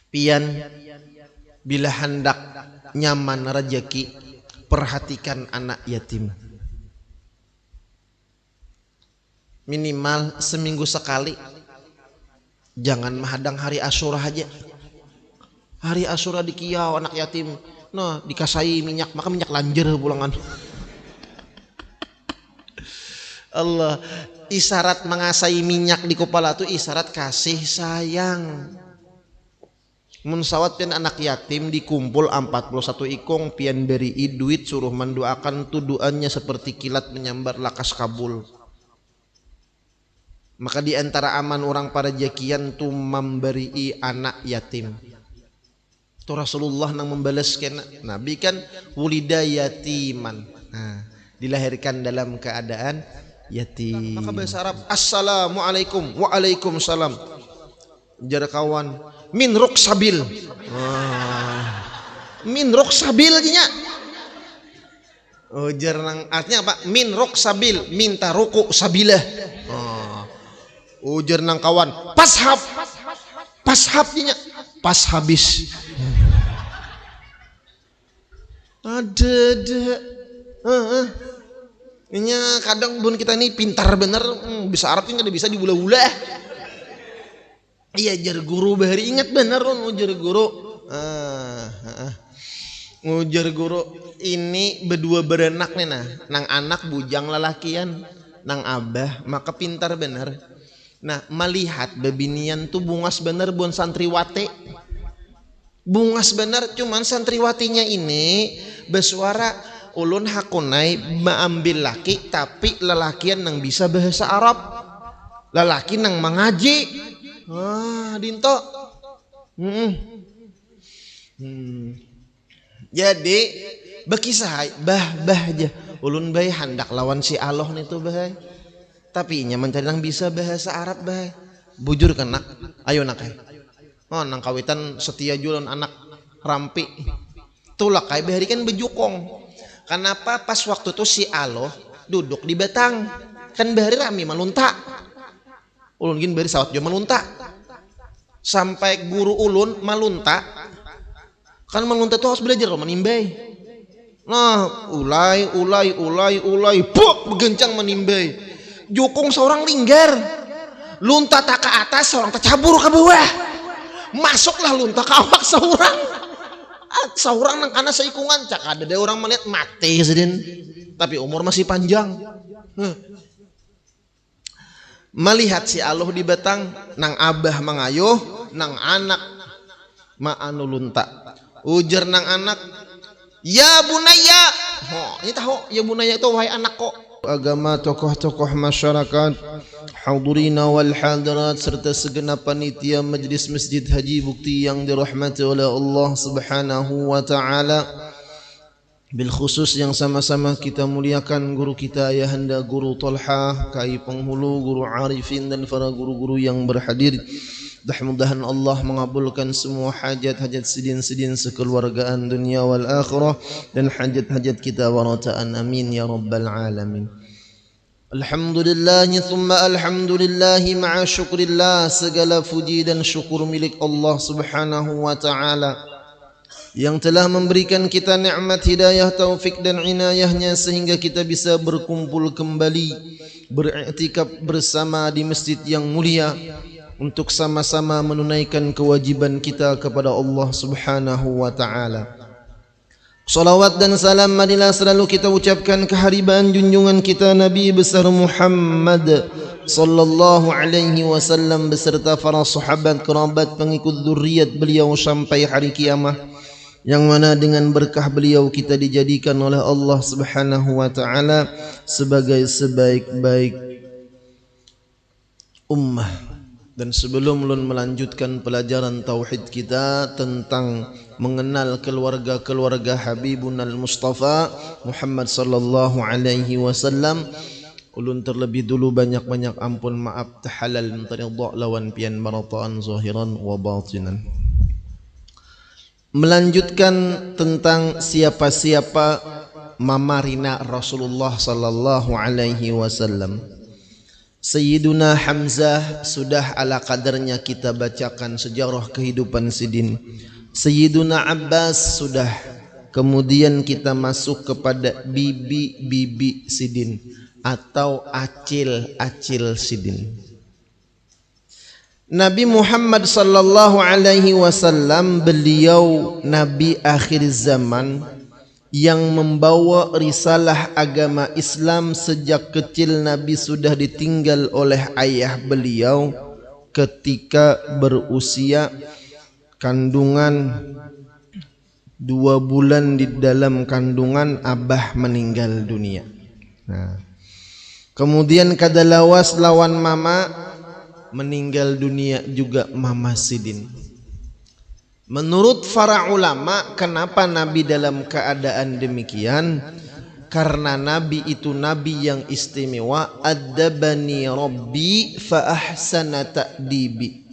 Pian bila hendak nyaman rezeki, perhatikan anak yatim. Minimal seminggu sekali. Jangan menghadang hari Asyura aja. Hari Asyura di kiau anak yatim, nah dikasai minyak, maka minyak lanjer pulangan. Allah, isyarat mengasai minyak di kepala itu isyarat kasih sayang. Mun sawat pian anak yatim dikumpul 41 ikong pian beri duit suruh mendoakan tu doanya seperti kilat menyambar lakas kabul. Maka di antara aman orang pada jakian tu memberi anak yatim. Tu Rasulullah nang membalaskan Nabi kan wulida yatiman. Nah, dilahirkan dalam keadaan yatim. Maka bahasa Arab assalamualaikum, waalaikumsalam. Jar kawan min ruksabil. Min ruksabil nya. Oh jar nang artinya apa? Min ruksabil, minta ruku sabilah. Ujar nang kawan pashab nya pas habis. Ada nya kadang bun kita ini pintar bener, bisa Arab ini bisa dibulah-bulah. Iya jar guru bahari ingat bener ujar guru. Ujar guru ini berdua berenak nih nang anak bujang lelakian nang abah maka pintar bener. Nah melihat bebinian tuh bungas bener bun santriwati. Bungas bener cuman santriwatinya ini bersuara ulun hakunai mengambil laki tapi lelakian nang bisa bahasa Arab. Lelaki nang mengaji. Dinto. Jadi bekisah bah aja. Ulun bay hendak lawan si Allah nih tuh bah. Tapi nyaman cari nang bisa bahasa Arab bah. Bujur kan nak. Ayo nak ay. Oh nang kawitan setia julon anak rampi. Tulak ay bahari kan bejukong. Kenapa pas waktu itu si Allah duduk di batang. Kan bahari rami malunta. Ulun gin bahari sawat jo malunta. Sampai guru ulun malunta. Kan malunta tuh harus belajar loh menimbai. Nah ulai buk begencang menimbai. Jukung seorang linggar, lunta tak ke atas, seorang tercabur ke bawah. Masuklah lunta ke awak seorang nang kana seikungan cak ada orang melihat mati sedin, tapi umur masih panjang. Melihat si Allah di batang, nang abah mangayuh, nang anak maanu lunta. Ujar nang anak, ya bunaya. Ini tahu ya bunaya itu wahai anak kok. Agama tokoh-tokoh masyarakat hadirina wal hadirat serta segenap panitia Majlis Masjid Haji Bukti yang dirahmati oleh Allah Subhanahu wa taala. Bil khusus yang sama-sama kita muliakan guru kita Ayahanda Guru Tolhah, Kai Penghulu, Guru Arifin dan para guru-guru yang berhadir. Mudah-mudahan Allah mengabulkan semua hajat-hajat sidin-sidin sekeluargaan dunia wal akhirah dan hajat-hajat kita warataan amin ya rabbal alamin. Alhamdulillah thumma alhamdulillah ma'a syukrillah, segala puji dan syukur milik Allah Subhanahu wa taala yang telah memberikan kita nikmat hidayah, taufik dan inayahnya sehingga kita bisa berkumpul kembali beriktikaf bersama di masjid yang mulia untuk sama-sama menunaikan kewajiban kita kepada Allah Subhanahu wa taala. Salawat dan salam marilah selalu kita ucapkan keharibaan junjungan kita Nabi besar Muhammad sallallahu alaihi wasallam beserta para sahabat, kerabat, pengikut zuriat beliau sampai hari kiamat, yang mana dengan berkah beliau kita dijadikan oleh Allah Subhanahu wa taala sebagai sebaik-baik ummah. Dan sebelum ulun melanjutkan pelajaran tauhid kita tentang mengenal keluarga-keluarga Habibunal Mustafa Muhammad sallallahu alaihi wasallam, ulun terlebih dulu banyak-banyak ampun maaf tahalal taridha lawan pian marataan zahiran wa batinan. Melanjutkan tentang siapa-siapa mamarina Rasulullah sallallahu alaihi wasallam. Sayyiduna Hamzah sudah ala kadarnya kita bacakan sejarah kehidupan Sidin. Sayyiduna Abbas sudah. Kemudian kita masuk kepada bibi-bibi Sidin atau acil-acil Sidin. Nabi Muhammad sallallahu alaihi wasallam beliau nabi akhir zaman yang membawa risalah agama Islam. Sejak kecil Nabi sudah ditinggal oleh ayah beliau ketika berusia kandungan 2 bulan. Di dalam kandungan abah meninggal dunia. Kemudian kadalawas lawan mama meninggal dunia juga mama Sidin. Menurut para ulama, kenapa Nabi dalam keadaan demikian? Karena Nabi itu Nabi yang istimewa. Adabani Rabbi fa ahsana ta'dibi.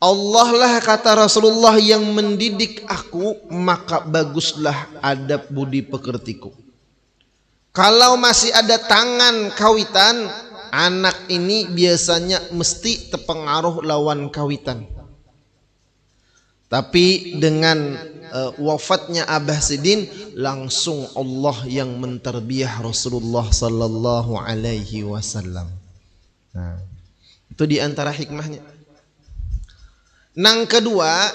Allah lah, kata Rasulullah, yang mendidik aku, maka baguslah adab budi pekertiku. Kalau masih ada tangan kawitan, anak ini biasanya mesti terpengaruh lawan kawitan. Tapi dengan wafatnya Abah Sidin, langsung Allah yang menterbiah Rasulullah sallallahu alaihi wasallam. Nah, itu di antara hikmahnya. Nang kedua,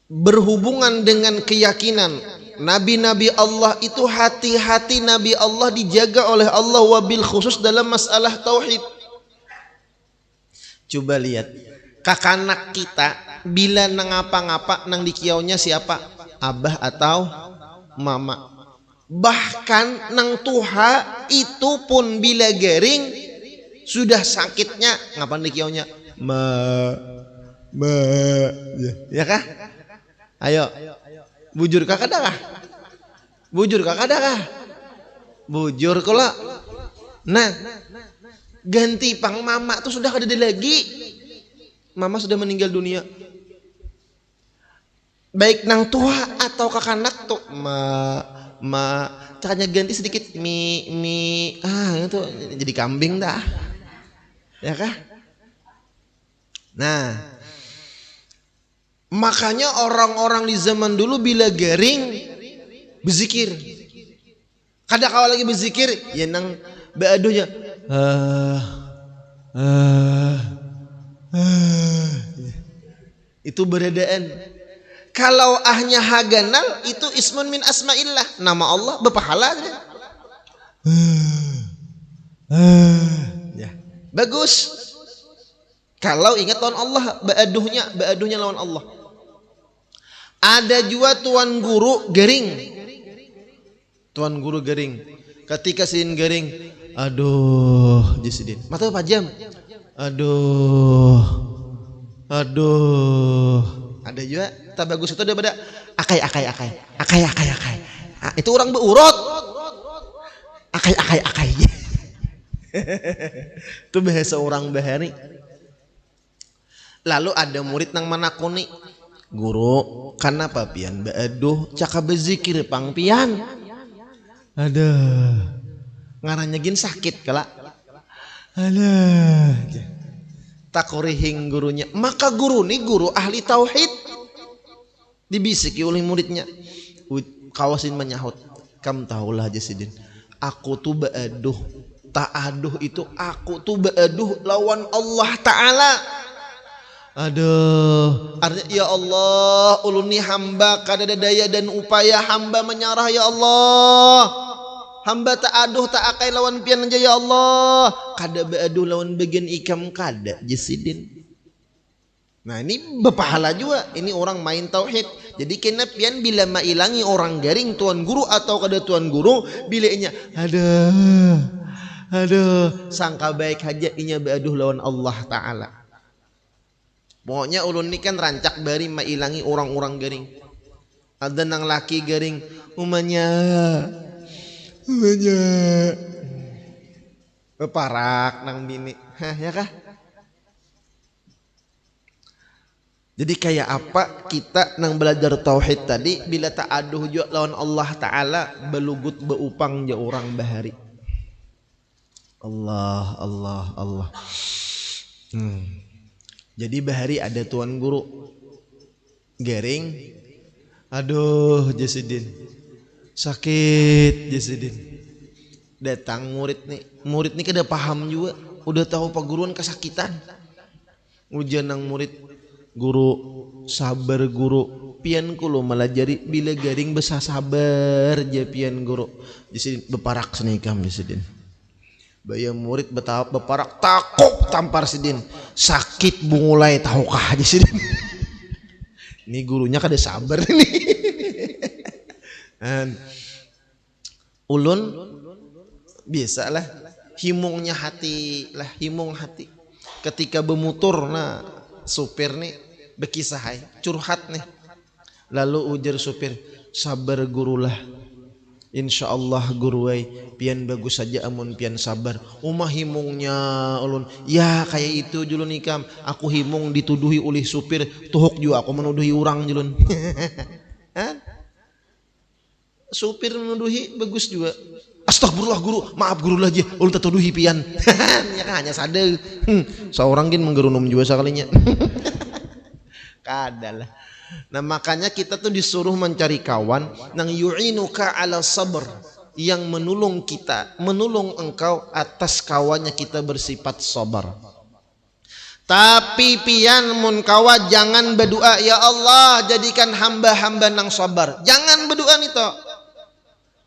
berhubungan dengan keyakinan nabi-nabi Allah itu, hati-hati nabi Allah dijaga oleh Allah, wabil khusus dalam masalah tauhid. Coba lihat, kakanak kita bila nang ngapa-ngapa nang dikiaunya siapa? Abah atau mama. Bahkan nang tuha itu pun bila garing sudah sakitnya, ngapain dikiaunya? Ya kah? Ayo, bujur kakak dah kah? Bujur kakak dah kah? Bujur kala. Nah, ganti pang mama tuh sudah kada ada lagi. Mama sudah meninggal dunia. Baik nang tua atau kakanak tuh caranya ganti sedikit itu jadi kambing dah. Ya kah? Nah, makanya orang-orang di zaman dulu bila garing berzikir. Kadang kalau lagi berzikir ya nang baaduhnya itu beradaan. Kalau ahnya haganal itu ismun min asma'illah, nama Allah berpahala. Ya, bagus. Kalau ingat lawan Allah, baaduhnya lawan Allah. Ada juga tuan guru garing. Tuan guru garing. Ketika Sidin garing, aduh, Sidin. Mata pajam. Aduh. Ada juga tak bagus itu daripada akai. Itu orang beurut. Akai. Itu bahasa orang bahari. Lalu ada murid nang manakuni, guru, kenapa pian baaduh caka berzikir pang pian? Aduh, ngarannya gin sakit kala. Aduh, takorihing gurunya. Maka guru ni guru ahli tauhid, dibisiki oleh muridnya. Kawasin menyahut, kam tahulah aja Sidin, aku tuh baaduh, ta'aduh itu aku tuh baaduh lawan Allah Ta'ala. Aduh, artinya ya Allah, uluni hamba kada daya dan upaya hamba menyerah ya Allah. Hamba tak aduh tak akai lawan pian aja ya Allah. Kada beaduh lawan bagian ikam kada Sidin. Nah ini berpahala juga. Ini orang main tauhid. Jadi kena pian bila mailangi orang garing tuan guru atau kada tuan guru, bila inya aduh sangka baik aja inya beaduh lawan Allah Ta'ala. Pokoknya ulun ini kan rancak bari mailangi orang-orang garing. Ada nang laki garing, umanya parak nang bini. Ya kah? Jadi kayak apa kita nang belajar tauhid tadi, bila tak aduh juga lawan Allah Ta'ala, belugut beupang ja orang bahari. Allah Allah Allah. Jadi bahari ada tuan guru garing, aduh Jasidin sakit Jasidin. Datang murid nih kada paham juga, udah tahu pak guruan kesakitan. Ujian nang murid, guru sabar guru, pian kulo melajari bila garing besar sabar je pian guru. Jasidin beparak senikam Jasidin. Baya murid betahap beparak takut tampar Sidin, sakit bungulai tahukah Jasidin. Ini gurunya kada sabar nih. Ulun biasalah himungnya hati lah, himung hati. Ketika bemutur nah supir nih bekisah curhat nih. Lalu ujar supir, sabar gurulah. Insyaallah guruai pian bagus saja amun pian sabar. Umah himungnya ulun. Ya kayak itu julun ikam. Aku himung dituduhi oleh supir, tuhuk juga aku menuduhi orang julun. Supir menuduhi bagus juga. Astagfirullah guru, maaf guru lagi. Ulun tertuduhi pian. Ya kan hanya sadar. Seorang gin menggerunum juga sekalinya. Kadalah. Nah makanya kita tuh disuruh mencari kawan nang yu'inuka ala sabr, yang menolong kita, menolong engkau atas kawannya kita bersifat sabar. Tapi pian mun kawa jangan berdoa ya Allah jadikan hamba-hamba nang sabar. Jangan berdoa nito.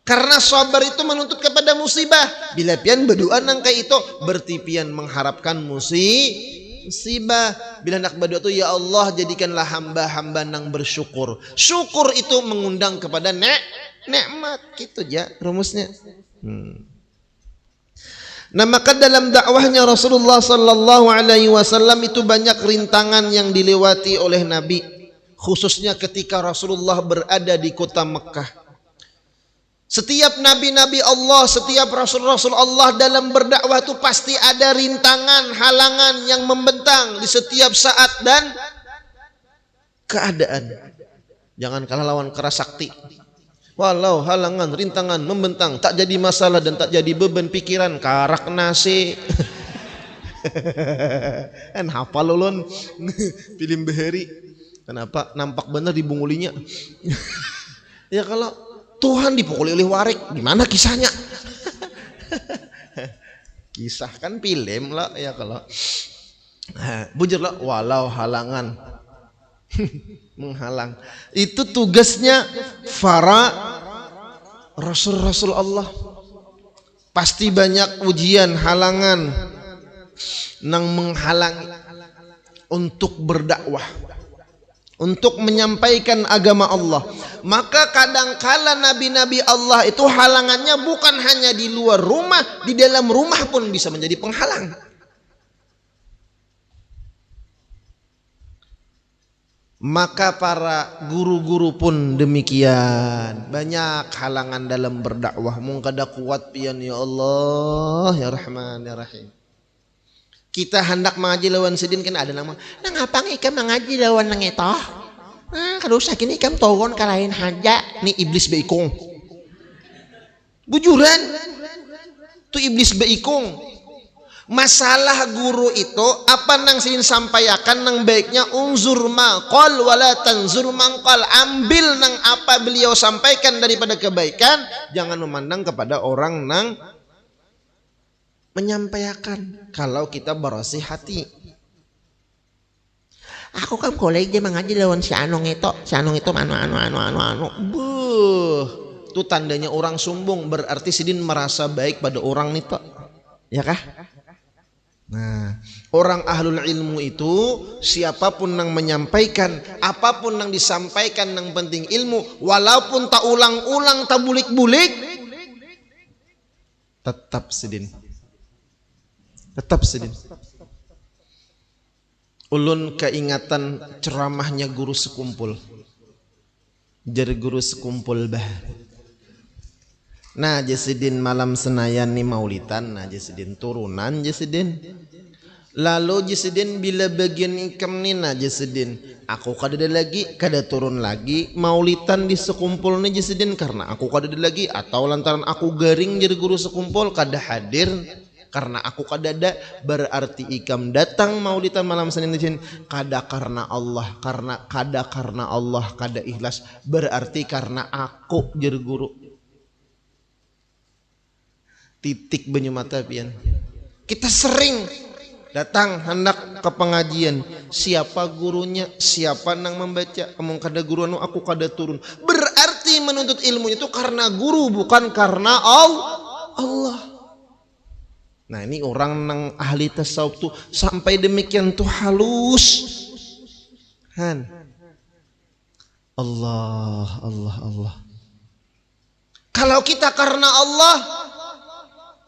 Karena sabar itu menuntut kepada musibah. Bila pian berdoa nang kayak itu berarti pian mengharapkan musibah. Bila nak berdoa tu ya Allah jadikanlah hamba-hamba nang bersyukur. Syukur itu mengundang kepada nikmat. Gitu aja rumusnya. Nah maka dalam dakwahnya Rasulullah sallallahu alaihi wasallam itu banyak rintangan yang dilewati oleh Nabi, khususnya ketika Rasulullah berada di kota Mekah. Setiap nabi-nabi Allah, setiap rasul-rasul Allah dalam berdakwah itu pasti ada rintangan, halangan yang membentang di setiap saat dan keadaan. Jangan kalah lawan keras sakti. Walau halangan, rintangan membentang, tak jadi masalah dan tak jadi beban pikiran, karak nasi. Kan hafal ulun film Bahari. Kenapa nampak benar dibungulinya? Ya kalau Tuhan dipukuli oleh warik, gimana kisahnya? Kisah kan film lah ya kalau. Bujur lah, walau halangan menghalang. Itu tugasnya para rasul-rasul Allah. Pasti banyak ujian, halangan nang menghalangi untuk berdakwah, untuk menyampaikan agama Allah. Maka kadangkala nabi-nabi Allah itu halangannya bukan hanya di luar rumah, di dalam rumah pun bisa menjadi penghalang. Maka para guru-guru pun demikian, banyak halangan dalam berdakwah. Mung kada kuat pian ya Allah ya Rahman ya Rahim. Kita hendak mengaji lawan Sidin kan ada nama. Nang apa ikam mengaji lawan nang etoh? Kada usah kini ikam tawon kalahin haja ni iblis beikung. Bujuran. Tu iblis beikung. Masalah guru itu apa nang Sidin sampaikan nang baiknya unzur maqal wala tanzur mangqal. Ambil nang apa beliau sampaikan daripada kebaikan, jangan memandang kepada orang nang menyampaikan. Kalau kita bersih hati, aku kan kolej dia mengaji lawan si Anong itu anu. Buh, itu tandanya orang sombong, berarti Sidin merasa baik pada orang itu, ya kah? Nah, orang ahlul ilmu itu siapapun yang menyampaikan, apapun yang disampaikan yang penting ilmu, walaupun tak ulang-ulang, tak bulik-bulik, tetap Sidin. Ulun keingatan ceramahnya guru sekumpul. Jadi guru sekumpul bah. Nah Jasidin malam Senayan nih maulitan. Nah Jasidin turunan Jasidin. Lalu Jasidin bila bagian ikam nih nah Jasidin, aku kada ada lagi, kada turun lagi maulitan di sekumpul nih Jasidin karena aku kada ada lagi, atau lantaran aku garing jadi guru sekumpul kada hadir. karena aku kadada berarti ikam datang maulidan malam Senin izin kada karena Allah, karena Allah kada ikhlas berarti karena aku jer guru. Titik banyu mata pian. Kita sering datang hendak ke pengajian, siapa gurunya, siapa nang membaca, omong kada guru anu aku kada turun. Berarti menuntut ilmunya itu karena guru bukan karena Allah. Nah ini orang nang ahli tasawuf tuh sampai demikian tuh halus. Han. Allah. Kalau kita karena Allah,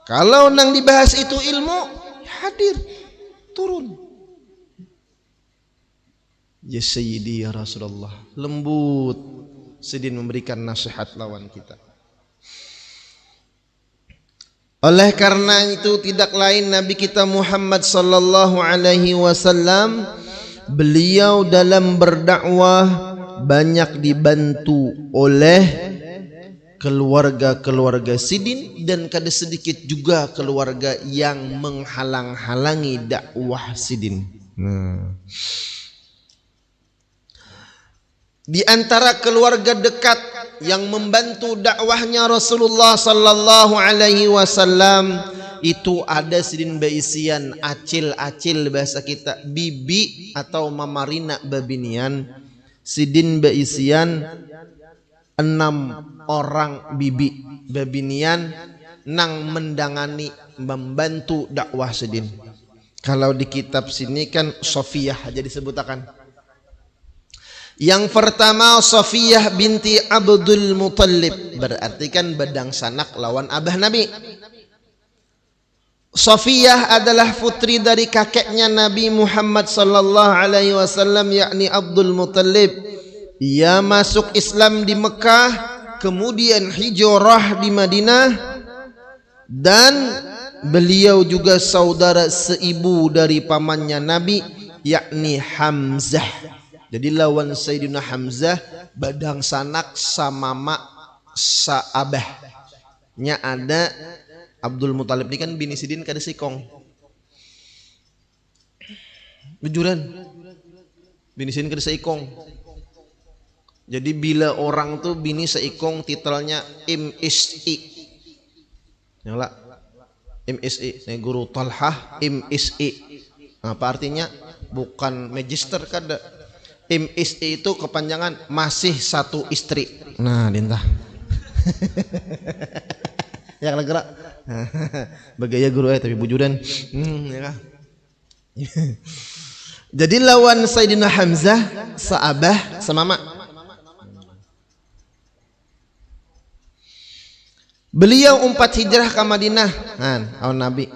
kalau nang dibahas itu ilmu, hadir, turun. Ya Sayyidi ya Rasulullah, lembut Sidin memberikan nasihat lawan kita. Oleh karena itu tidak lain Nabi kita Muhammad sallallahu alaihi wasallam, beliau dalam berdakwah banyak dibantu oleh keluarga-keluarga Sidin dan kada sedikit juga keluarga yang menghalang-halangi dakwah Sidin. Di antara keluarga dekat yang membantu dakwahnya Rasulullah sallallahu alaihi wasallam itu ada Sidin Baisian, acil bahasa kita, bibi atau mamarina babinian. Sidin Baisian 6 orang bibi babinian nang mendangani membantu dakwah Sidin. Kalau di kitab sini kan Sofiyah aja disebutakan. Yang pertama Sofiyah binti Abdul Muttalib, berarti kan bedang sanak lawan abah Nabi. Sofiyah adalah putri dari kakeknya Nabi Muhammad sallallahu alaihi wasallam, yakni Abdul Muttalib. Ia masuk Islam di Mekah, kemudian hijrah di Madinah, dan beliau juga saudara seibu dari pamannya Nabi, yakni Hamzah. Jadi lawan Sayyidina Hamzah badang sanak samama saabahnya ada Abdul Muttalib. Ini kan bini Sidin kada sikong. Bejuran. Bini Sidin kada seikong. Jadi bila orang tuh bini seikong titelnya MSI. Nyala. MSI, saya guru Talhah MSI. Apa artinya? Bukan magister kada. MSI itu kepanjangan masih satu istri. Nah, dintah. Yang gerak. Bagaya guru tapi bujudan. Ya. Jadi lawan Sayyidina Hamzah saabah samama. Beliau 4 hijrah ke Madinah. Tahun Nabi.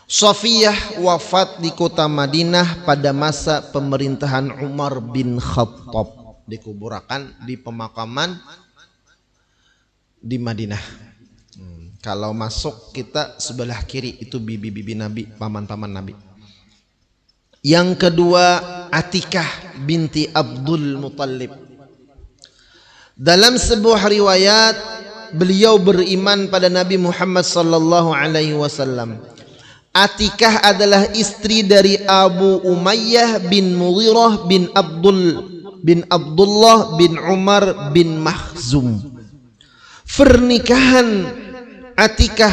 Sofiyah wafat di kota Madinah pada masa pemerintahan Umar bin Khattab, dikuburkan di pemakaman di Madinah. Kalau masuk kita sebelah kiri itu bibi-bibi Nabi, paman-paman Nabi. Yang kedua Atikah binti Abdul Muttalib. Dalam sebuah riwayat beliau beriman pada Nabi Muhammad sallallahu alaihi wasallam. Atikah adalah istri dari Abu Umayyah bin Mughirah bin Abdullah bin Umar bin Makhzum. Pernikahan Atikah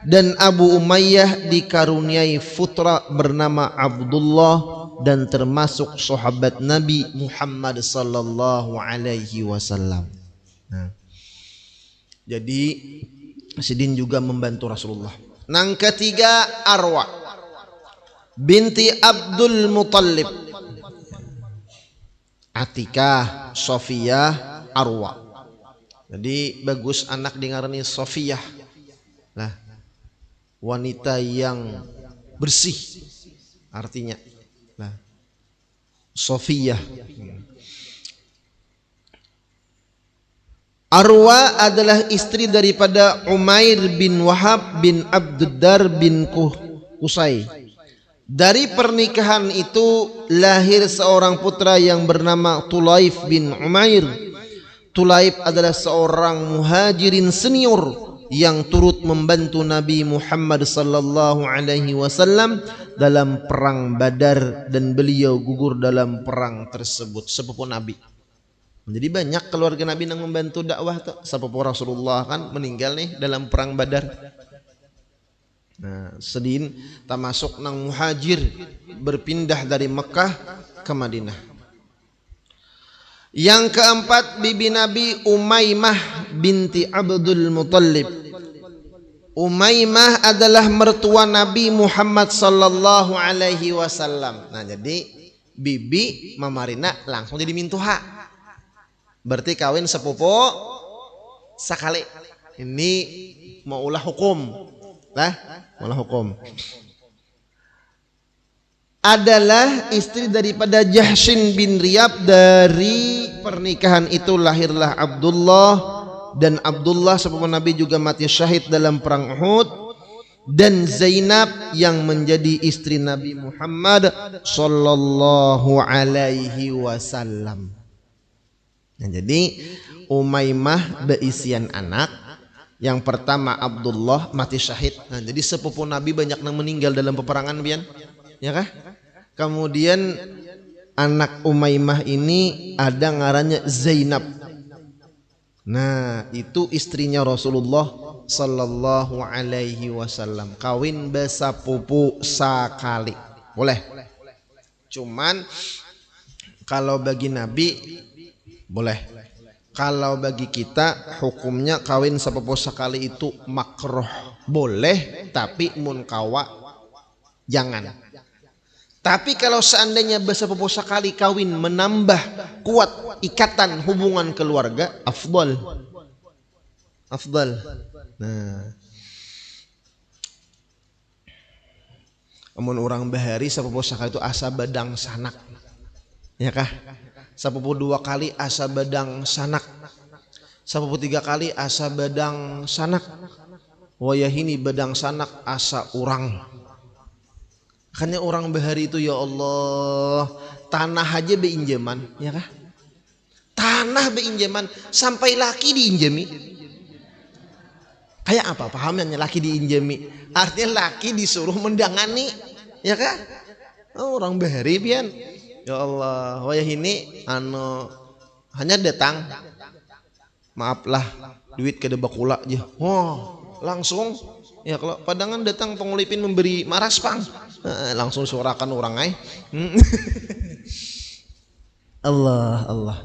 dan Abu Umayyah dikaruniai putra bernama Abdullah dan termasuk sahabat Nabi Muhammad sallallahu alaihi wasallam. Jadi Sidin juga membantu Rasulullah. Nang ketiga Arwa binti Abdul Muttalib. Atikah, Sofiyah, Arwa. Jadi bagus anak dengarni Sofiyah. Nah, wanita yang bersih artinya. Nah, Sofiyah. Arwa adalah istri daripada Umair bin Wahab bin Abduddar bin Qusay. Dari pernikahan itu lahir seorang putra yang bernama Tulaif bin Umair. Tulaif adalah seorang muhajirin senior yang turut membantu Nabi Muhammad sallallahu alaihi wasallam dalam perang Badar dan beliau gugur dalam perang tersebut, sepupu Nabi. Jadi banyak keluarga Nabi yang membantu dakwah tuh. Sepupu Rasulullah kan meninggal nih dalam perang Badar. Nah, sedin termasuk nang muhajir berpindah dari Mekah ke Madinah. Yang keempat, bibi Nabi Umaymah binti Abdul Muttalib. Umaymah adalah mertua Nabi Muhammad sallallahu alaihi wasallam. Nah, jadi bibi Mamarina langsung jadi mintuha. Berarti kawin sepupu sakali. Ini maulah hukum. Lah, maulah hukum. Adalah istri daripada Jahshin bin Riyab. Dari pernikahan itu lahirlah Abdullah, dan Abdullah sepupu Nabi juga mati syahid dalam perang Uhud, dan Zainab yang menjadi istri Nabi Muhammad sallallahu alaihi wasallam. Nah, jadi Umaymah beisian anak. Yang pertama Abdullah mati syahid. Nah, jadi sepupu Nabi banyak yang meninggal dalam peperangan pian. Ya kah? Kemudian anak Umaymah ini ada ngarannya Zainab. Nah, itu istrinya Rasulullah sallallahu alaihi wasallam. Kawin besapupu sakali. Boleh. Cuman kalau bagi Nabi boleh. Kalau bagi kita hukumnya kawin sepupu sekali itu makruh. Boleh, tapi munkawa jangan. Tapi kalau seandainya bersepupu sekali kawin menambah kuat ikatan hubungan keluarga, afdal. Afdal. Nah, amun orang bahari sepupu sekali itu asa badang sanak. Ya kah? Sepupu 2 kali asa badang sanak. Sepupu 3 kali asa badang sanak. Wayahini badang sanak asa urang. Hanya orang bahari itu ya Allah, tanah aja beinjaman, ya kah? Tanah beinjaman sampai laki diinjami. Kayak apa pahamannya laki diinjami? Artinya laki disuruh mendangani, ya kah? Oh, orang bahari pian. Ya Allah, wayah ini hanya datang, maaflah duit ke bakula aja. Wah, langsung ya kalau padangan datang pengulipin memberi maras pang, langsung suarakan orang Allah.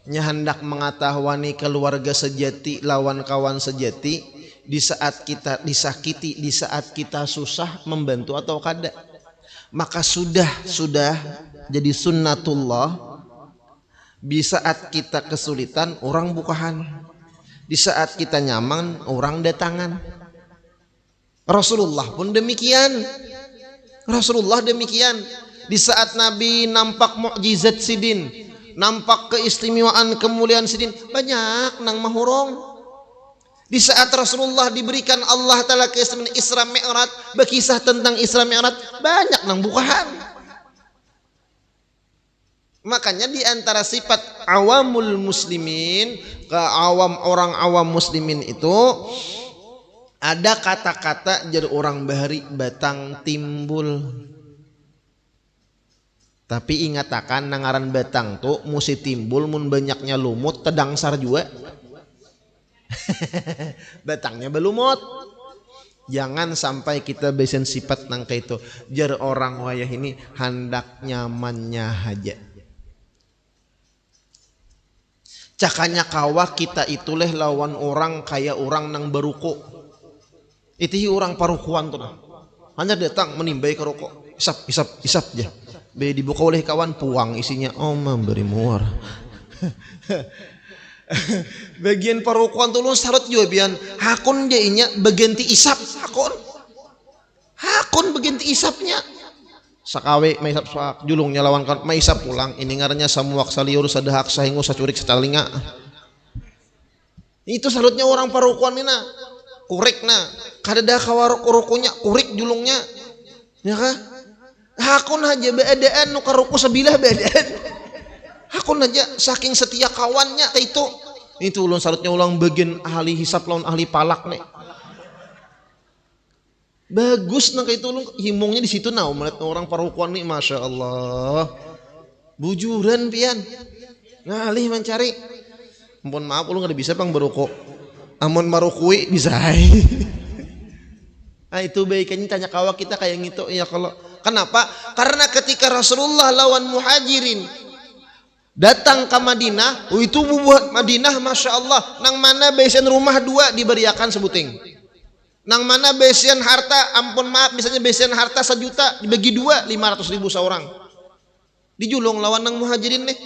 Nya hendak mengetahui keluarga sejati lawan kawan sejati di saat kita disakiti, di saat kita susah membantu atau kada. Maka sudah jadi sunnatullah, di saat kita kesulitan orang bukahan, di saat kita nyaman orang datangan. Rasulullah pun demikian. Di saat Nabi nampak mukjizat sidin, nampak keistimewaan kemuliaan sidin, banyak nang mahurong. Di saat Rasulullah diberikan Allah Ta'ala keistimewaan Isra Mi'raj, berkisah tentang Isra Mi'raj, banyak nang bukahan. Makanya di antara sifat awamul muslimin, orang awam muslimin itu ada kata-kata jadi orang bahari batang timbul. Tapi ingatakan nangaran batang tuh musi timbul mun banyaknya lumut tedangsar juga. Batangnya belumut. Jangan sampai kita besen sifat nangka itu. Jar orang wayah ini hendak nyamannya aja. Cakanya kawa kita ituleh lawan orang kayak orang nang beruko. Itihi orang parukuan tuh. Hanya datang menimbai ke rokok. Isap aja. Be dibuka oleh kawan puang isinya. Oh, memberi muar. Bagian parukuan tuh lu sarut juga bian. Hakun jadinya bagian ti isap. Hakun bagian ti isapnya. Sakawe maisap sak julungnya lawan kan maisap pulang. Ini ngarannya samuak saliur sadahak sahingu sacurik secalinga. Itu sarutnya orang parukuan mina. Kurik na. Kadada kawarok kurukunya kurik julungnya. Ya kah? Hakun aja beadaan nu karuku sebilah beadaan. Hakun aja saking setia kawannya itu ulun sarutnya ulang bagian ahli hisap lawan ahli palak nih. Bagus nang kayak tulung himungnya di situ nah melihat orang parukuan nih masya Allah. Bujuran pian. Ngalih mencari. Mohon maaf lu nggak bisa pang berukuk. Amun marukui bisa. Nah itu baiknya tanya kawa kita kayak gitu ya kalau kenapa? Karena ketika Rasulullah lawan muhajirin datang ke Madinah, itu buat Madinah masya Allah. Nang mana besian rumah 2 diberiakan sebuting. Nang mana besian harta, ampun maaf misalnya besian harta 1 juta dibagi 2 500.000 seorang. Dijulung lawan nang muhajirin nih.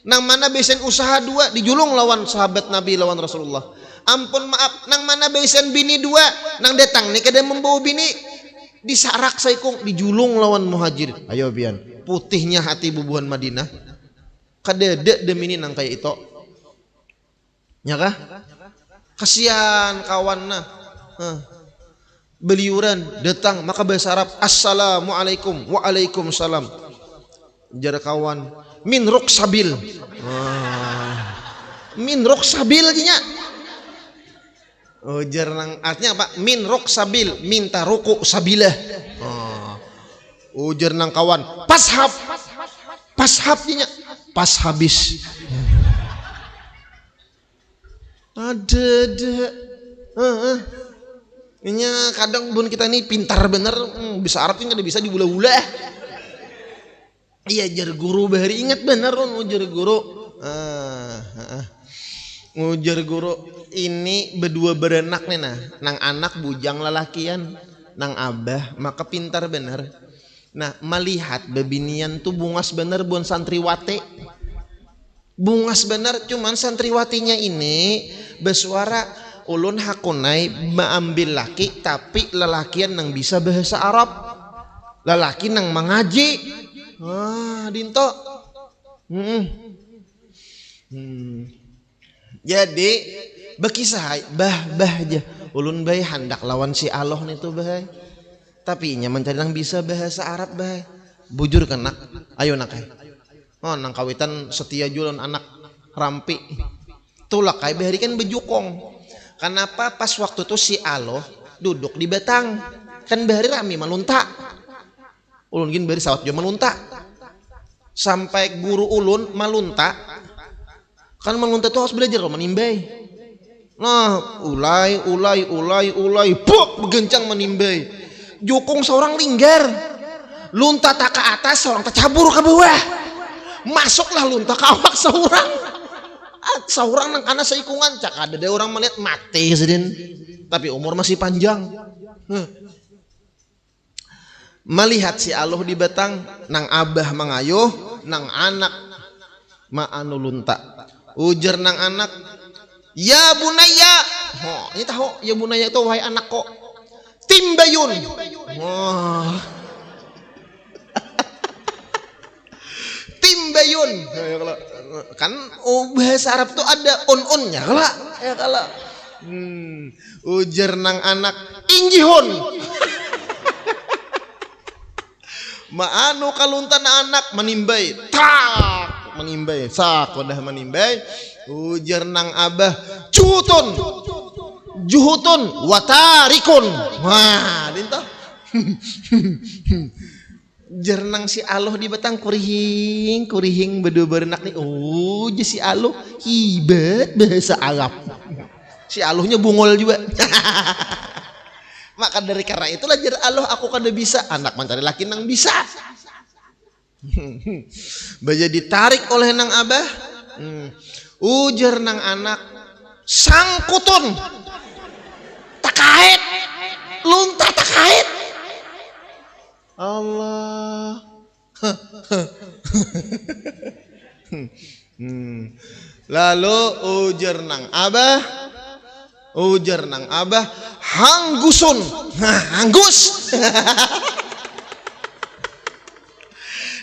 Nang mana besian usaha 2 dijulung lawan sahabat Nabi lawan Rasulullah. Ampun maaf nang mana besian bini 2 nang datang nih kada membawa bini disarak saikung dijulung lawan muhajirin. Ayo bian putihnya hati bubuhan Madinah. Kadede demi ini nang kayak itu. Ya kah? Kasihan kawan nah. Beliuran datang maka bahasa Arab assalamualaikum waalaikumsalam jar kawan min ruksabil min ruksabil nya jar nang artinya apa min ruksabil minta ruku sabilah ujar nang kawan pashab nya pas habis ada nya kadang bun kita ini pintar bener bisa Arab kan bisa dibulah-bulah. Iya jar guru bahari ingat bener ujar guru. Ujar guru ini berdua berenak nih nah, nang anak bujang lelakian, nang abah maka pintar bener. Nah melihat bebinian tuh bungas bener bun santriwati. Bungas bener cuman santriwatinya ini bersuara ulun hakunai maambil laki tapi lelakian nang bisa bahasa Arab lelaki nang mengaji dinto jadi bekisah bah aja ulun bay handak lawan si Allah nih tuh bah tapi nya mencari nang bisa bahasa Arab bah bujur kenak ayo nak nang kawitan setia jualan anak rampi tulak kai bahari kan bejukong. Kenapa pas waktu itu si Allah duduk di batang kan bahari rami malunta ulun gin bahari sawat jo malunta sampai guru ulun malunta kan malunta tuh harus belajar menimbai nah ulai puk begencang menimbai jukung seorang linggar lunta tak ke atas seorang tercabur ke bawah masuklah lunta ke awak seorang nang kana seikungan cak ada orang melihat mati sedin tapi umur masih panjang melihat si Allah di batang nang abah mangayuh nang anak maanu lunta ujar nang anak ya bunaya ini tahu ya bunaya itu wahai anak kok timbayun timbayun kan bahasa Arab tuh ada on-onnya kalau ujar nang anak injihun maanu kaluntan anak menimbai tak menimbai sak udah menimbai ujar nang abah juhutun watarikun wah dinto jernang si Allah di batang kurihing berdua berenak nih jadi si Allah hibat bahasa Arab si Allahnya bungol juga maka dari karena itulah jar Allah aku kada bisa anak mencari laki nang bisa baja ditarik oleh nang abah ujar nang anak sangkutun takait lunta takait Allah lalu ujar nang abah hanggusun hanggus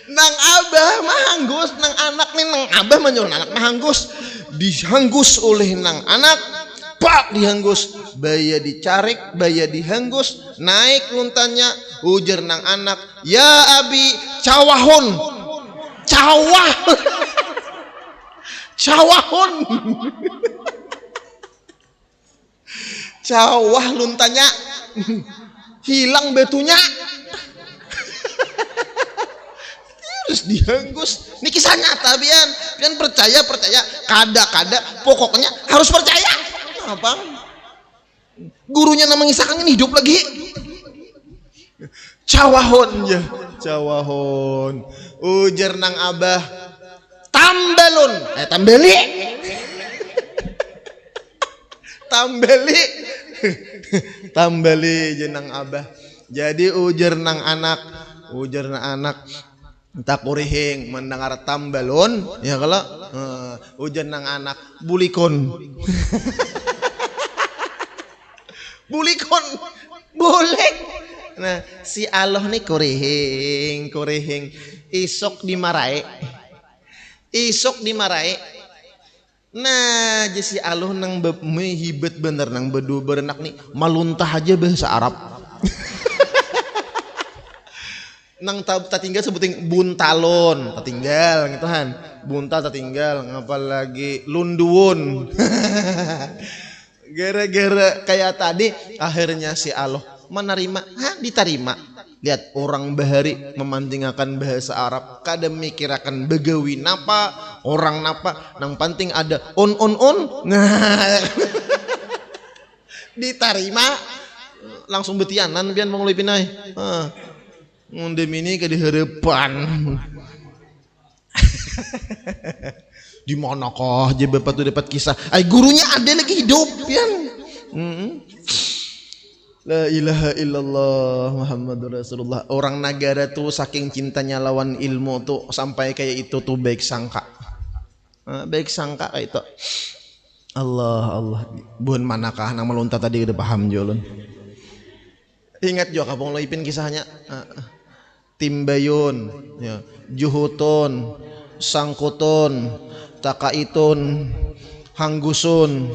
nang abah mahanggus nang anak nih nang abah menyuruh anak mahanggus dihanggus oleh nang anak pak dihanggus baya dicarik baya dihanggus naik luntanya ujar nang anak ya abi cawahun cawah luntanya hilang batunya. Terus dihanggus. Ini kisah nyata pian. Pian percaya kada pokoknya harus percaya. Apa? Gurunya nama ngisahkan ini hidup lagi. Cawahon ya, cawahon. Ujar nang abah, tambelun, tambeli. Tambeli. Tambeli jenang abah. Jadi ujar nang anak tak kurihing mendengar tambelun ya kalau ujar nang anak bulikon. Bulikon boleh. Nah si Allah nih kurihing isok dimarahi. Nah jadi si Allah nang hibet bener nang bedu berenak nih maluntah aja bahasa Arab. Nang tatinggal sebutin buntalon tatinggal gitu kan, buntal tatinggal ngapalagi lunduun. Gara-gara kayak tadi akhirnya si Allah menerima, diterima. Lihat orang bahari memantingkan bahasa Arab kada mikirakan begawi napa orang napa nang penting ada on. Nah diterima langsung betianan pian mau pinai. Ngundem ini ke di harapan. Di mana kah je bapak tuh dapat kisah gurunya ada lagi hidup pian. La ilaha illallah Muhammadur Rasulullah. Orang negara tuh saking cintanya lawan ilmu tuh sampai kayak itu tuh baik sangka kayak itu. Allah bun manakah nang melunta tadi udah paham jolon. Ingat juga kapong lo ipin kisahnya. Timbayun ya, juhutun, sangkutun, takaitun, hanggusun,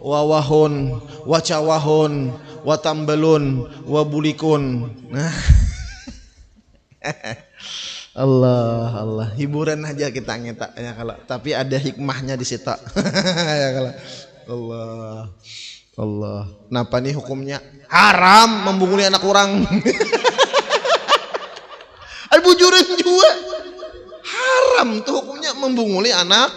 wawahun, wacawahun, watambalun, wabulikun. Nah. Allah hiburan aja kita ngetak ya kalau tapi ada hikmahnya di situ. Ya kalau Allah napa nih hukumnya haram membunguli anak orang. Bujuran juga haram tuh hukumnya membunguli anak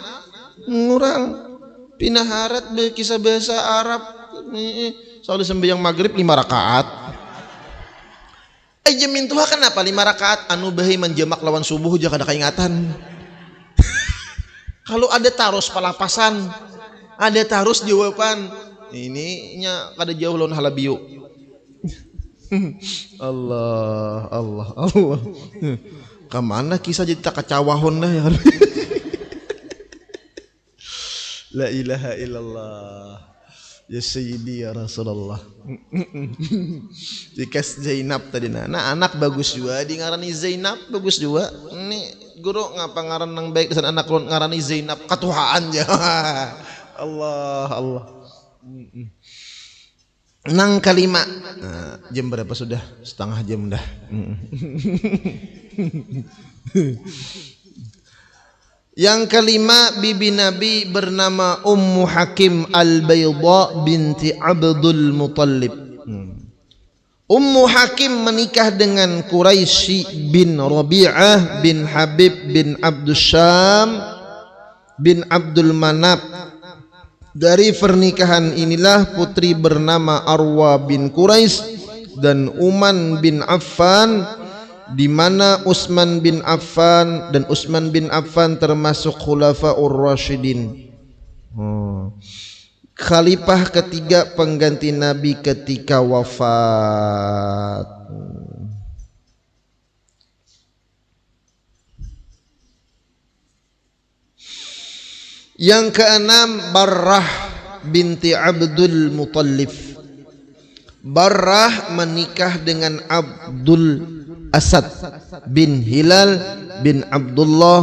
orang. Pinaharat kisah bahasa Arab soal sembahyang maghrib 5 rakaat. Jamin tuh kenapa 5 rakaat anu bahi menjemak lawan subuh jangan ada keingatan. Kalau ada tarus palapasan, ada tarus jawaban. Ininya kada jauh lawan halabiu. Allah kemana kisah jadi tak kacawahon dah ya. La ilaha illallah ya sayyidi ya Rasulullah. Dikas Zainab tadi nah anak bagus juga di ngarani Zainab bagus juga. Ini guru ngapa ngaran nang baik dan anak ngarani Zainab katuhaan ya. Allah nang kalima. Jam berapa sudah? Setengah jam dah. Yang kelima, bibi Nabi bernama Ummu Hakim Al-Bayda binti Abdul Muttalib. Ummu Hakim menikah dengan Quraisy bin Rabi'ah bin Habib bin Abdus Syam bin Abdul Manab. Dari pernikahan inilah putri bernama Arwa bin Quraisy dan Uman bin Affan, di mana Utsman bin Affan termasuk Khulafaur Rasyidin. Khalifah ketiga pengganti Nabi ketika wafat. Yang keenam, Barrah binti Abdul Muttalib. Barrah menikah dengan Abdul Asad bin Hilal bin Abdullah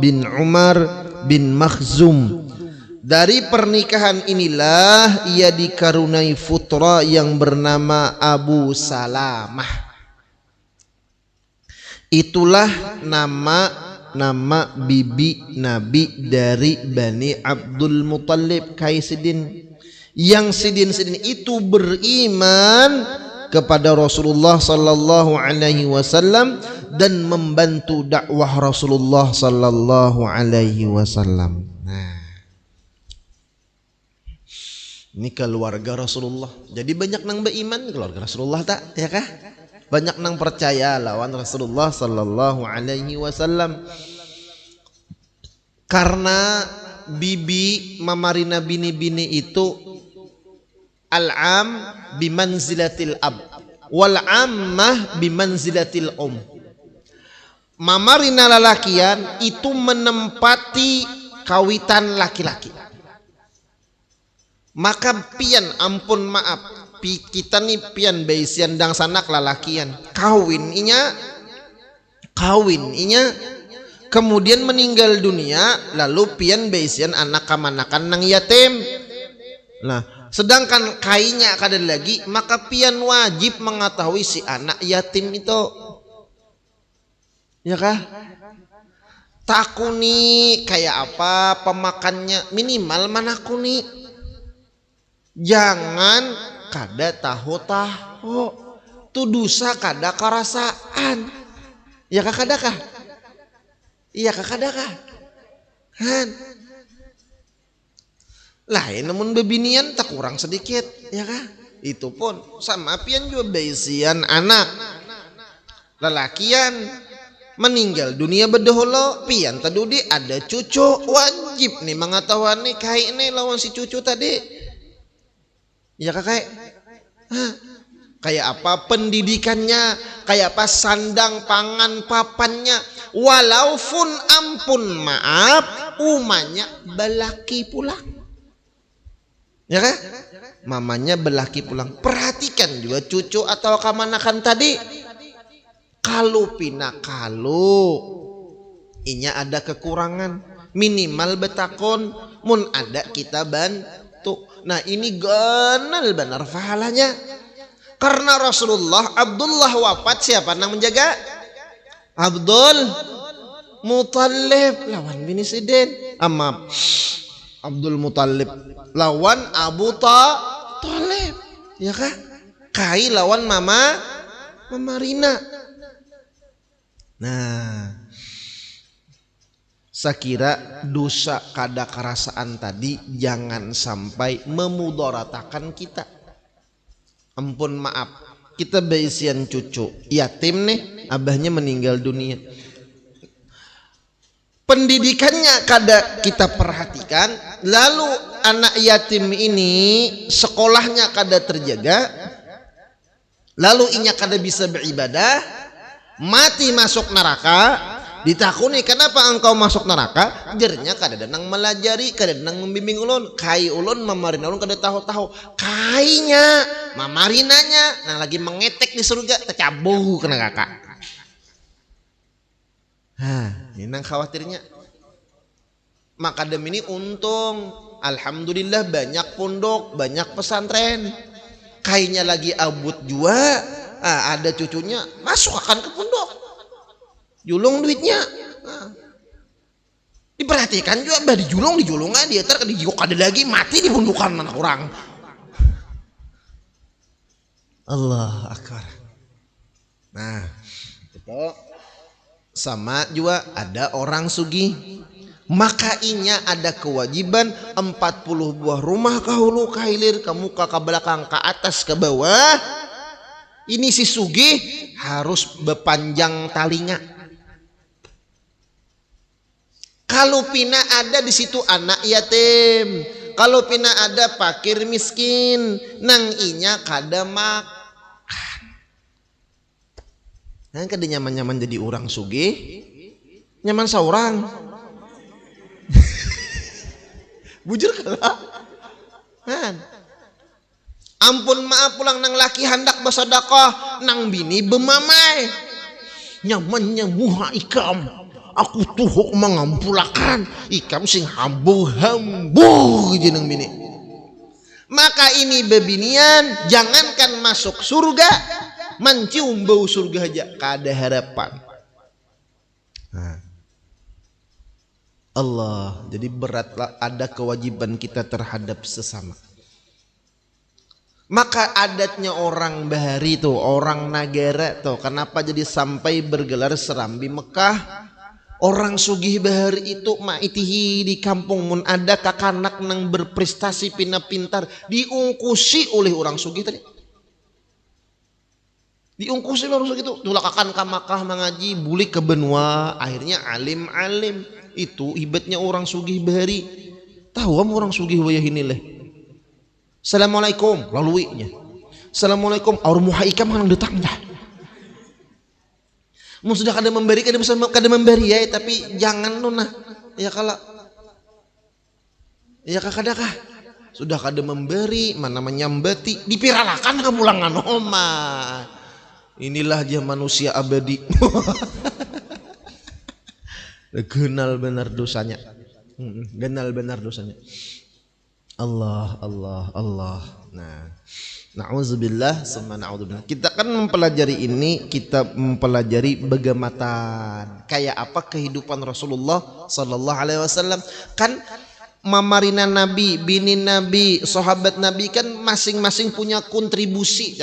bin Umar bin Makhzum. Dari pernikahan inilah ia dikaruniai putra yang bernama Abu Salamah. Itulah nama bibi Nabi dari Bani Abdul Muttalib, Kai Sidin. Yang Sidin itu beriman kepada Rasulullah sallallahu alaihi wasallam dan membantu dakwah Rasulullah sallallahu alaihi wasallam. Nah, ini keluarga Rasulullah. Jadi banyak nang beriman keluarga Rasulullah tak, ya kah? Banyak nang percaya lawan Rasulullah sallallahu alaihi wasallam. Karena bibi mamarina bini-bini itu al-am bimanzilatil ab wal ammah bimanzilatil mamarina lalakian itu menempati kawitan laki-laki. Maka pian ampun maaf kita nih pian baisian dang sanak lalakian kawin inya kemudian meninggal dunia lalu pian baisian anak kamanakan nang yatim. Nah, sedangkan kainya kada lagi, maka pian wajib mengetahui si anak yatim itu, ya kah? Takuni kayak apa pemakannya, minimal manakuni. Jangan kada tahu tu dosa kada karasaan, ya kah kada kah? Iya kah kada kah? Han. Lain namun bebinian tak kurang sedikit, ya kah? Itu pun sama pian juga baisian anak lelakian meninggal dunia bedaholo pian tadudi ada cucu wajib nih mengetahuan nih kai nih lawan si cucu tadi, ya kah kayak kayak apa pendidikannya, kayak apa sandang pangan papannya, walaupun ampun maaf umanya belaki pulang. Ya kan? Mamanya belaki pulang. Perhatikan juga cucu atau kamanakan tadi. Kalau inya ada kekurangan, minimal betakon, mun ada kita bantu. Nah ini ganal benar pahalanya. Karena Rasulullah Abdullah wafat, siapa yang menjaga? Abdul Muthalib lawan bini Sidin. Abdul Muthalib lawan Abu Talib, ya kah? Kai lawan Mama Rina. Nah, saya kira dosa kada kerasaan tadi jangan sampai memudaratakan kita. Ampun maaf, kita baisian cucu yatim nih, abahnya meninggal dunia. Pendidikannya kada kita perhatikan, lalu anak yatim ini sekolahnya kada terjaga, lalu inya kada bisa beribadah, mati masuk neraka, ditakuni kenapa engkau masuk neraka? Jernya kada nang melajari, kada nang membimbing ulun, kai ulun mamarin ulun kada tahu-tahu, kainya mamarinanya nang lagi mengetek di surga tercabuh ke neraka. Ini nang khawatirnya. Maka demi ini untung, alhamdulillah banyak pondok, banyak pesantren. Kayaknya lagi abut jua, ada cucunya masuk akan ke pondok, julung duitnya. Diperhatikan juga, bah dijulung dia ter ada lagi mati di pundukan anak orang. Allah akbar. Nah, itu sama juga ada orang sugih, maka inya ada kewajiban 40 buah rumah kahulu kahilir kamu ke belakang ke atas ke bawah. Ini si sugih harus bepanjang talinya. Kalau pina ada di situ anak yatim, kalau pina ada fakir miskin, nang inya kada makan. Nah, kada nyaman-nyaman jadi orang sugih, nyaman seorang. Bujur kalah. Ampun maaf pulang nang laki hendak bersedekah, nang bini bemamai. Nyamannya muha ikam, aku tuh mengampulakan ikam sing hambu jeneng bini. Maka ini bebinian jangankan masuk surga, mencium bau surga aja kada harapan. Allah, jadi beratlah ada kewajiban kita terhadap sesama. Maka adatnya orang bahari tuh, orang nagara tuh, kenapa jadi sampai bergelar serambi Mekah? Orang sugih bahari itu maitihi di kampung mun ada kakanak nang berprestasi pina pintar diungkusi oleh orang sugih tadi. Diungkusi oleh orang sugih itu, tulakakan ka Makkah mengaji, bulik ke benua, akhirnya alim-alim. Itu ibatnya orang sugih bahari. Tahu kamu orang sugih wayah ini leh. Assalamualaikum laluinya. Assalamualaikum aur muhaikam nang datang dah. Mun sudah kada memberi kada memberi ya, tapi jangan nuna. Ya kalau ya kakadakah sudah kada memberi mana menyambati dipiralakan kamulangan oma. Inilah dia manusia abadi. Genal benar dosanya. Genal benar dosanya. Allah. Nah, na'udzubillah summa na'udzubillah. Kita kan mempelajari ini, kita mempelajari bagaimana kayak apa kehidupan Rasulullah sallallahu alaihi wasallam. Kan mamarina Nabi, bini Nabi, sahabat Nabi kan masing-masing punya kontribusi.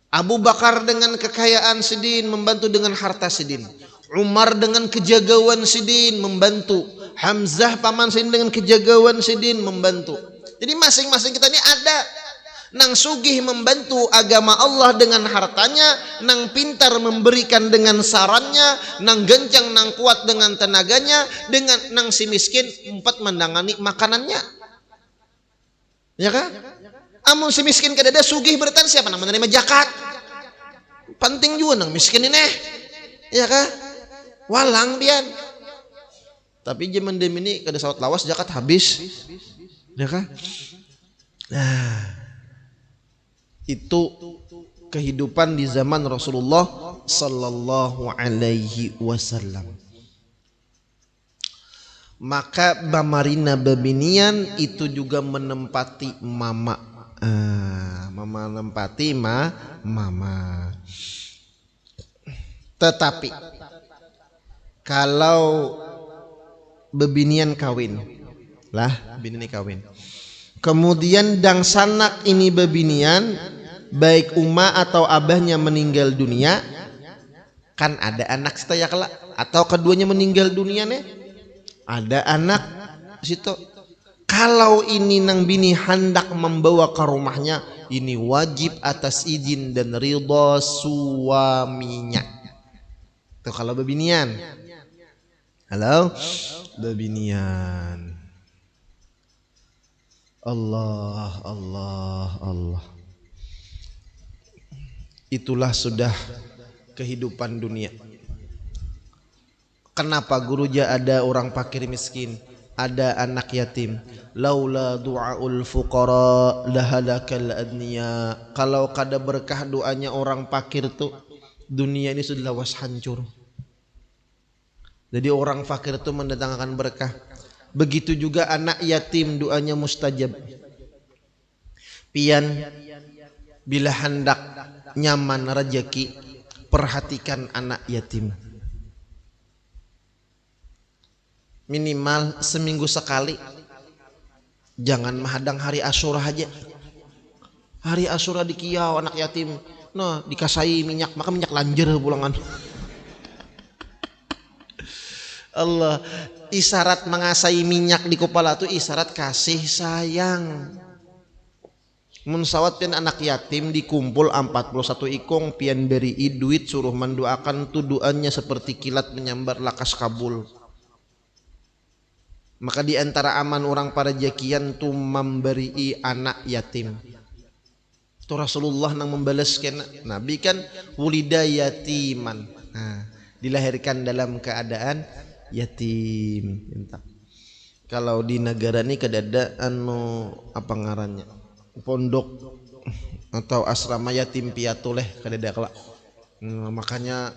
Abu Bakar dengan kekayaan sidin membantu dengan harta sidin. Umar dengan kejagawan sidin membantu. Hamzah paman sidin dengan kejagawan sidin membantu. Jadi masing-masing kita ini ada nang sugih membantu agama Allah dengan hartanya, nang pintar memberikan dengan sarannya, nang gencang nang kuat dengan tenaganya, dengan nang si miskin empat mendangani makanannya. Ya kan? Amun si miskin kadada sugih bertan siapa nang menerima zakat? Penting juga nang miskin ini. Ya kan? Walang bian. Tapi zaman dem ini kada sawat lawas zakat habis. Ya kan? Nah, itu kehidupan di zaman Rasulullah sallallahu alaihi wasallam. Maka bamarina babinian itu juga menempati mama. Menempati mama. Tetapi kalau bebinian kawin lah, bini kawin. Kemudian dang sanak ini bebinian, baik uma atau abahnya meninggal dunia, kan ada anak setaya kelak, atau keduanya meninggal dunia nih, ada anak situ. Kalau ini nang bini hendak membawa ke rumahnya, ini wajib atas izin dan ridha suaminya. Tuh kalau bebinian. Halo, bebinian. Allah. Itulah sudah kehidupan dunia. Kenapa guruja ada orang fakir miskin, ada anak yatim? Laula du'aul fuqara lahalakal adniya. Kalau kada berkah doanya orang fakir tuh, dunia ini sudah lawas hancur. Jadi orang fakir itu mendatangkan berkah. Begitu juga anak yatim doanya mustajab. Pian bila hendak nyaman rezeki, perhatikan anak yatim. Minimal seminggu sekali. Jangan menghadang hari Asyura aja. Hari Asyura di kiau anak yatim, nah dikasai minyak, maka minyak lanjer pulangan. Allah, isyarat mengasai minyak di kepala itu isyarat kasih sayang. Mun sawat pian anak yatim dikumpul 41 ikong pian beri duit suruh mendoakan tu doanya seperti kilat menyambar lakas kabul. Maka di antara aman orang para jakian tu memberi anak yatim. Itu Rasulullah nang membalaskan. Nabi kan wulida yatiman. Nah, dilahirkan dalam keadaan yatim. Kalau di negara ini kadada apa ngarannya, pondok atau asrama yatim piatu leh kadada kelak. Makanya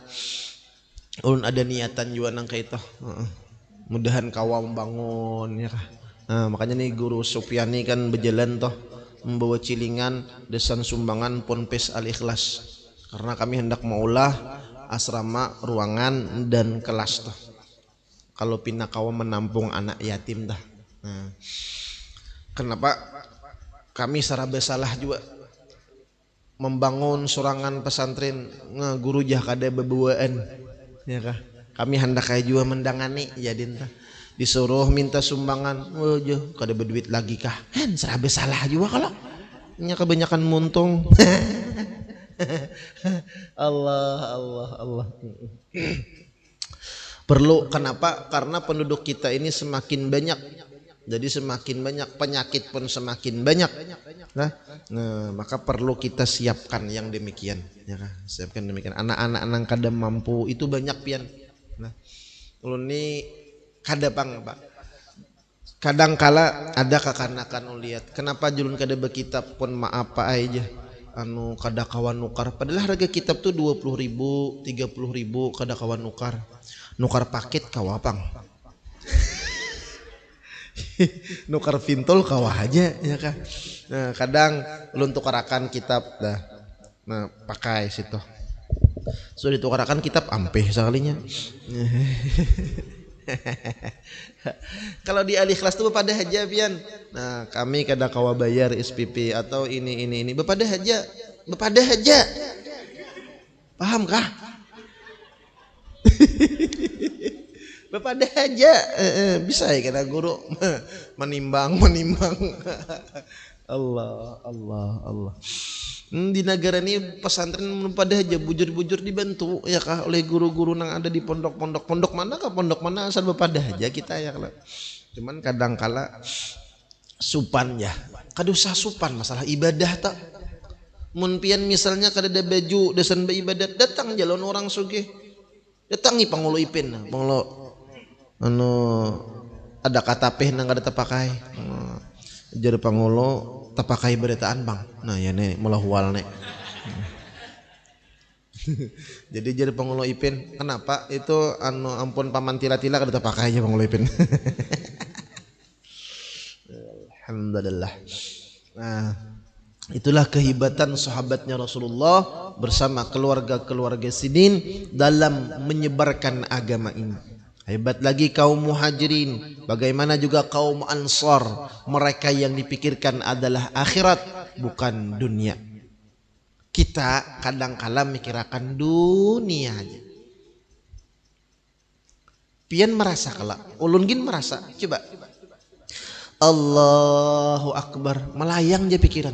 ulun ada niatan juga nang kayak itu. Mudahan kawam bangun ya. Makanya nih guru Sufyani kan berjalan toh membawa cilingan desan sumbangan Ponpes Al Ikhlas, karena kami hendak maulah asrama ruangan dan kelas toh. Kalau pindah kawam menampung anak yatim dah. Kenapa? kami sarabe salah juga membangun sorangan pesantren ngaguru jah kada bebuaan ya kah. Kami hendak kayak juga mendangani jadin tah disuruh minta sumbangan jo kada berduit lagi kah sarabe salah juga kalau nya kebanyakan muntung. Allah. Perlu, kenapa? Karena penduduk kita ini semakin banyak. Jadi semakin banyak, penyakit pun semakin banyak. Nah, maka perlu kita siapkan yang demikian. Ya, siapkan demikian. Anak-anak yang kada mampu itu banyak pian. Nah, kalau ini kada pang Pak. Kadang kala ada kakanakan lihat. Kenapa julun kada berkitab pun maaf Pak aja. Anu kada kawan nukar. Padahal harga kitab tuh 20.000, 30.000 kada kawan nukar. Nukar paket kawapang. Nukar pintol kawah aja ya kan. Nah, kadang ulun tukarakan kitab dah. Nah, pakai situ. Sudah ditukarakan kitab ampeh sekalinya. Kalau di alih kelas tuh bepada aja pian. Nah, kami kada kawa bayar SPP atau ini bepada aja. Paham kah? Bepada aja bisa ya kata guru menimbang. Allah. Di negara ini pesantren pada aja bujur-bujur dibantu ya kah oleh guru-guru yang ada di pondok mana asal bepada aja kita ya kalau. Cuman kadang kala supan ya kadusah supan masalah ibadah tak mun pian misalnya kada ada baju desan beribadat datang jalan orang sugih datangi pangulo ipin pangulo anu ada KTP nang kada terpakai jadi pangulo terpakai beritaan bang nah ya nih mulai hual nih jadi pangulo ipin kenapa itu anu ampun paman tila-tila kada terpakai aja pangulo ipin. Alhamdulillah. Nah, itulah kehebatan sahabatnya Rasulullah bersama keluarga-keluarga Sidin dalam menyebarkan agama ini. Hebat lagi kaum muhajirin, bagaimana juga kaum ansar, mereka yang dipikirkan adalah akhirat bukan dunia. Kita kadang-kala mikirakan dunia aja. Pian merasa kala, ulun gin merasa, coba. Allahu Akbar, melayang je pikiran.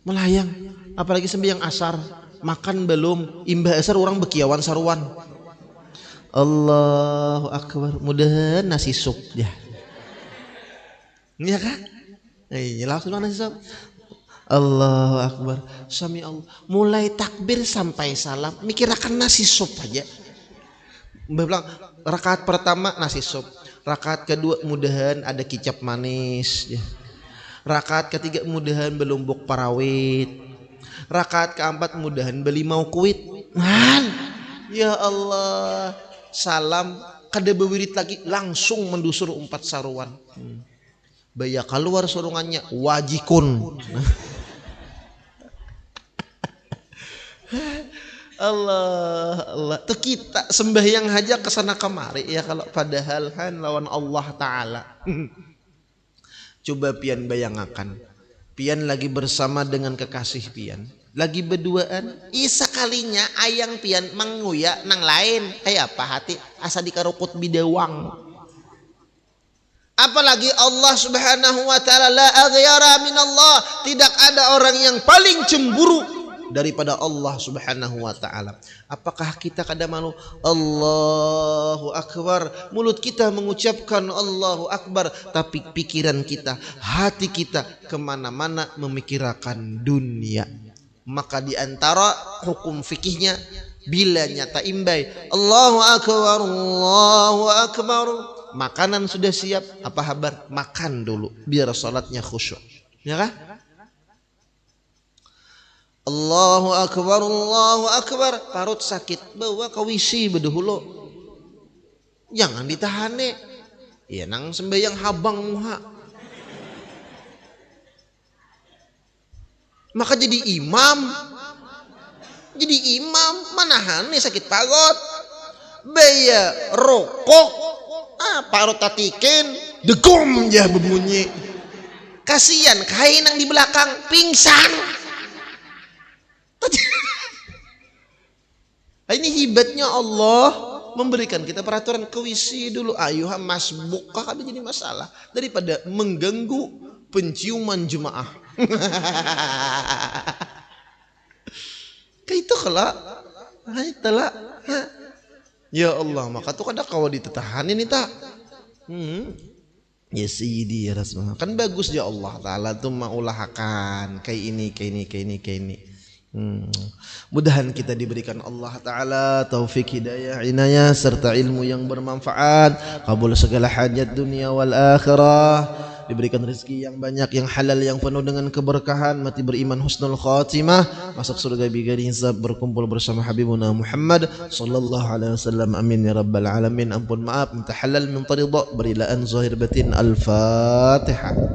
Melayang, apalagi sembahyang asar, makan belum, imbah asar orang bekiawan saruan. Allahu Akbar, mudahan nasi sup ya. Iya kan? Langsung nasi sup. Allahu Akbar, sami Allah. Mulai takbir sampai salam, mikirakan nasi sup aja. Mbah bilang rakaat pertama nasi sup, rakaat kedua mudahan ada kicap manis ya. Rakaat ketiga mudahan belumbuk parawit, rakaat keempat mudahan beli mau kuit. Ya Allah, salam kada bewirit lagi langsung mendusur 4 saruan. Baya keluar surungannya wajikun. Allah tuh kita sembahyang aja kesana kemari ya kalau padahal kan lawan Allah Ta'ala. Coba pian bayangakan pian lagi bersama dengan kekasih pian lagi berduaan isa kalinya ayang pian menguya nang lain kayak apa hati asa dikarukut bidewang. Apalagi Allah Subhanahu wa Ta'ala, la aghyara minallah, tidak ada orang yang paling cemburu daripada Allah Subhanahu wa Ta'ala. Apakah kita kada malu Allahu Akbar, mulut kita mengucapkan Allahu Akbar, tapi pikiran kita, hati kita kemana-mana memikirkan dunia. Maka diantara hukum fikihnya bila nyata imbai Allahu Akbar, makanan sudah siap, apa kabar? Makan dulu biar salatnya khusyuk. Ya kan? Allahu Akbar, parut sakit bawa kawisi beduhulo. Jangan ditahane. Ya nang sembahyang habang muha. Maka jadi imam manahane sakit pagot. Baya rokok parut tatiken degom jah berbunyi. Kasihan kain yang di belakang pingsan. Ini hebatnya Allah memberikan kita peraturan kewisi dulu. Ayuha masbukah ada jadi masalah daripada mengganggu penciuman jemaah. Kayak itu kelak. Itulah. Ya Allah, maka tuh kada kau ditetahanin ini tak. Ya Sayyidi ya Rasulullah. Kan bagus ya Allah Ta'ala tuh maulahakan kayak ini. Mudahan kita diberikan Allah Ta'ala taufik hidayah inayah serta ilmu yang bermanfaat, kabul segala hajat dunia wal akhirah, diberikan rezeki yang banyak, yang halal, yang penuh dengan keberkahan, mati beriman, husnul khatimah, masuk surga bigari hisab, berkumpul bersama Habibuna Muhammad sallallahu alaihi wasallam. Amin ya rabbal alamin. Ampun maaf, minta halal, minta ridha, berilaan zahir batin. Al-Fatihah.